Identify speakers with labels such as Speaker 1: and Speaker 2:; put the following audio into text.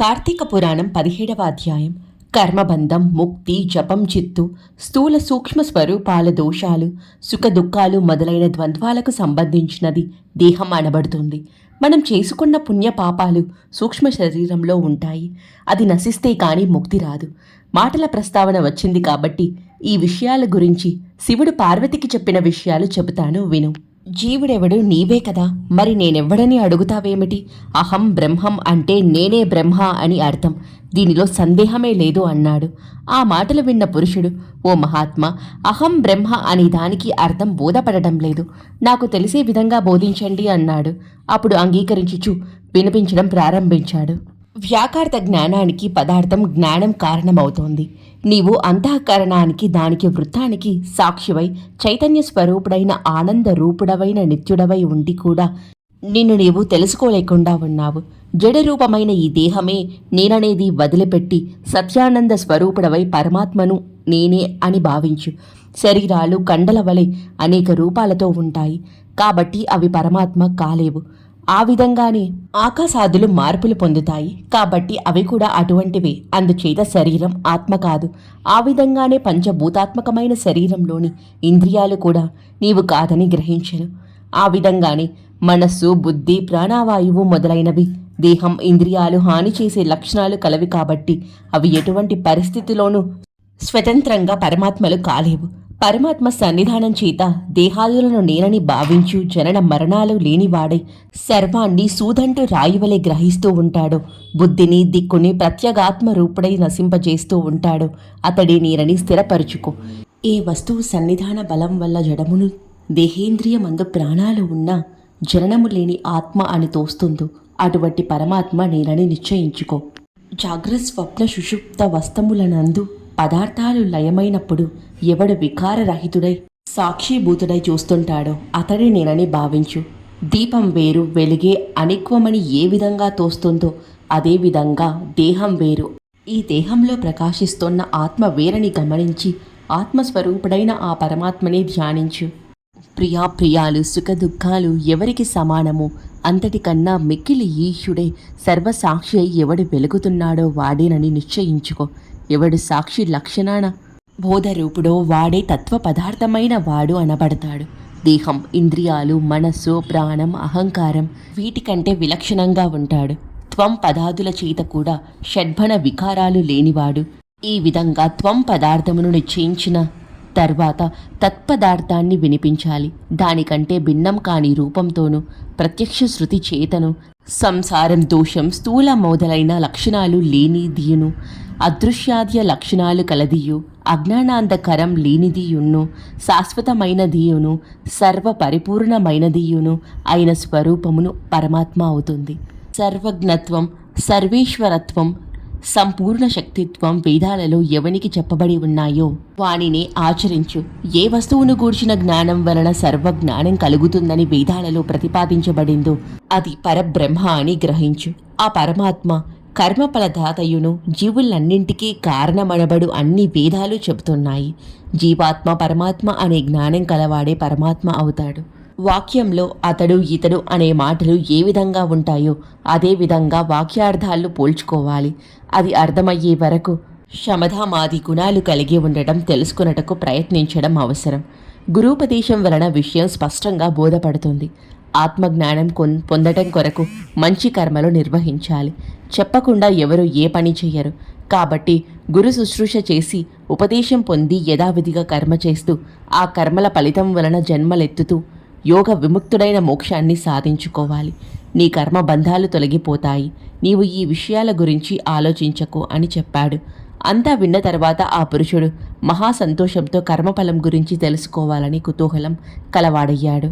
Speaker 1: కార్తీక పురాణం 17వ అధ్యాయం. కర్మబంధం, ముక్తి, జపం, చిత్తు, స్థూల సూక్ష్మ స్వరూపాల దోషాలు, సుఖ దుఃఖాలు మొదలైన ద్వంద్వాలకు సంబంధించినది దేహం అనబడుతుంది. మనం చేసుకున్న పుణ్య పాపాలు సూక్ష్మ శరీరంలో ఉంటాయి. అది నశిస్తే కానీ ముక్తి రాదు. మాటల ప్రస్తావన వచ్చింది కాబట్టి ఈ విషయాల గురించి శివుడు పార్వతికి చెప్పిన విషయాలు చెబుతాను, విను. జీవుడెవడు? నీవే కదా. మరి నేనెవ్వడని అడుగుతావేమిటి? అహం బ్రహ్మం అంటే నేనే బ్రహ్మ అని అర్థం. దీనిలో సందేహమే లేదు అన్నాడు. ఆ మాటలు విన్న పురుషుడు, ఓ మహాత్మా, అహం బ్రహ్మ అని దానికి అర్థం బోధపడటం లేదు. నాకు తెలిసే విధంగా బోధించండి అన్నాడు. అప్పుడు అంగీకరించుచు వినిపించడం ప్రారంభించాడు. వ్యాకార్థ జ్ఞానానికి పదార్థం జ్ఞానం కారణమవుతోంది. నీవు అంతఃకరణానికి, దానికి వృత్తానికి సాక్షివై చైతన్య స్వరూపుడైన ఆనంద రూపుడవైన నిత్యుడవై ఉండి కూడా నిన్ను నీవు తెలుసుకోలేకుండా ఉన్నావు. జడరూపమైన ఈ దేహమే నేననేది వదిలిపెట్టి సత్యానంద స్వరూపుడవై పరమాత్మను నేనే అని భావించు. శరీరాలు కండల వలె అనేక రూపాలతో ఉంటాయి కాబట్టి అవి పరమాత్మ కాలేవు. ఆ విధంగానే ఆకాశాదులు మార్పులు పొందుతాయి కాబట్టి అవి కూడా అటువంటివే. అందుచేత శరీరం ఆత్మ కాదు. ఆ విధంగానే పంచభూతాత్మకమైన శరీరంలోని ఇంద్రియాలు కూడా నీవు కాదని గ్రహించను. ఆ విధంగానే మనస్సు, బుద్ధి, ప్రాణవాయువు మొదలైనవి దేహం, ఇంద్రియాలు హాని చేసే లక్షణాలు కలవి కాబట్టి అవి ఎటువంటి పరిస్థితిలోనూ స్వతంత్రంగా పరమాత్మలు కాలేవు. పరమాత్మ సన్నిధానం చేత దేహాదులను నేనని భావించు జనన మరణాలు లేనివాడై సర్వాన్ని సూదంటూ రాయివలే గ్రహిస్తూ ఉంటాడు. బుద్ధిని, దిక్కుని ప్రత్యేగాత్మ రూపుడై నశింపజేస్తూ ఉంటాడు. అతడి నేనని స్థిరపరుచుకో. ఏ వస్తువు సన్నిధాన బలం వల్ల జడమును, దేహేంద్రియమందు ప్రాణాలు ఉన్నా జననము లేని ఆత్మ అని తోస్తుందో అటువంటి పరమాత్మ నేనని నిశ్చయించుకో. జాగ్రత్త, స్వప్న, సుషుప్త వస్తములనందు పదార్థాలు లయమైనప్పుడు ఎవడు వికారరహితుడై సాక్షిభూతుడై చూస్తుంటాడో అతడి నేనని భావించు. దీపం వేరు, వెలిగే అనిక్వమని ఏ విధంగా తోస్తుందో అదేవిధంగా దేహం వేరు, ఈ దేహంలో ప్రకాశిస్తున్న ఆత్మ వేరని గమనించి ఆత్మస్వరూపుడైన ఆ పరమాత్మనే ధ్యానించు. ప్రియాప్రియాలు, సుఖ దుఃఖాలు ఎవరికి సమానమో అంతటికన్నా మిక్కిలి ఈశ్వరుడే సర్వసాక్షి అయి ఎవడు వెలుగుతున్నాడో వాడేనని నిశ్చయించుకో. ఎవడు సాక్షి లక్షణాన బోధరూపుడో వాడే తత్వ పదార్థమైన వాడు అనబడతాడు. దేహం, ఇంద్రియాలు, మనస్సు, ప్రాణం, అహంకారం వీటికంటే విలక్షణంగా ఉంటాడు. త్వం పదాదుల చేత కూడా షడ్భన వికారాలు లేనివాడు. ఈ విధంగా త్వం పదార్థమును నిశ్చయించిన తర్వాత తత్పదార్థాన్ని వినిపించాలి. దానికంటే భిన్నం కాని రూపంతోనూ ప్రత్యక్ష శృతి చేతను సంసారం, దోషం, స్థూల మొదలైన లక్షణాలు లేనిదియును, అదృశ్యాద్య లక్షణాలు కలదియు, అజ్ఞానాంధకరం లేనిదియును, శాశ్వతమైనదియును, సర్వ పరిపూర్ణమైనదియును అయిన స్వరూపమును పరమాత్మ అవుతుంది. సర్వజ్ఞత్వం, సర్వేశ్వరత్వం, సంపూర్ణ శక్తిత్వం వేదాలలో ఎవనికి చెప్పబడి ఉన్నాయో వానినే ఆచరించు. ఏ వస్తువును గూర్చిన జ్ఞానం వలన సర్వజ్ఞానం కలుగుతుందని వేదాలలో ప్రతిపాదించబడిందో అది పరబ్రహ్మ అని గ్రహించు. ఆ పరమాత్మ కర్మఫలదాతయును, జీవులన్నింటికీ కారణమనబడు అన్ని వేదాలు చెబుతున్నాయి. జీవాత్మ పరమాత్మ అనే జ్ఞానం కలవాడే పరమాత్మ అవుతాడు. వాక్యంలో అతడు, ఇతడు అనే మాటలు ఏ విధంగా ఉంటాయో అదే విధంగా వాక్యార్థాలు పోల్చుకోవాలి. అది అర్థమయ్యే వరకు శమధమాది గుణాలు కలిగి ఉండటం తెలుసుకున్నటకు ప్రయత్నించడం అవసరం. గురూపదేశం వలన విషయం స్పష్టంగా బోధపడుతుంది. ఆత్మజ్ఞానం పొందటం కొరకు మంచి కర్మలు నిర్వహించాలి. చెప్పకుండా ఎవరు ఏ పని చెయ్యరు. కాబట్టి గురు శుశ్రూష చేసి ఉపదేశం పొంది యథావిధిగా కర్మ చేస్తూ ఆ కర్మల ఫలితం వలన జన్మలెత్తుతూ యోగ విముక్తుడైన మోక్షాన్ని సాధించుకోవాలి. నీ కర్మ బంధాలు తొలగిపోతాయి. నీవు ఈ విషయాల గురించి ఆలోచించకు అని చెప్పాడు. అంతా విన్న తర్వాత ఆ పురుషుడు మహా సంతోషంతో కర్మఫలం గురించి తెలుసుకోవాలని కుతూహలం కలవాడయ్యాడు.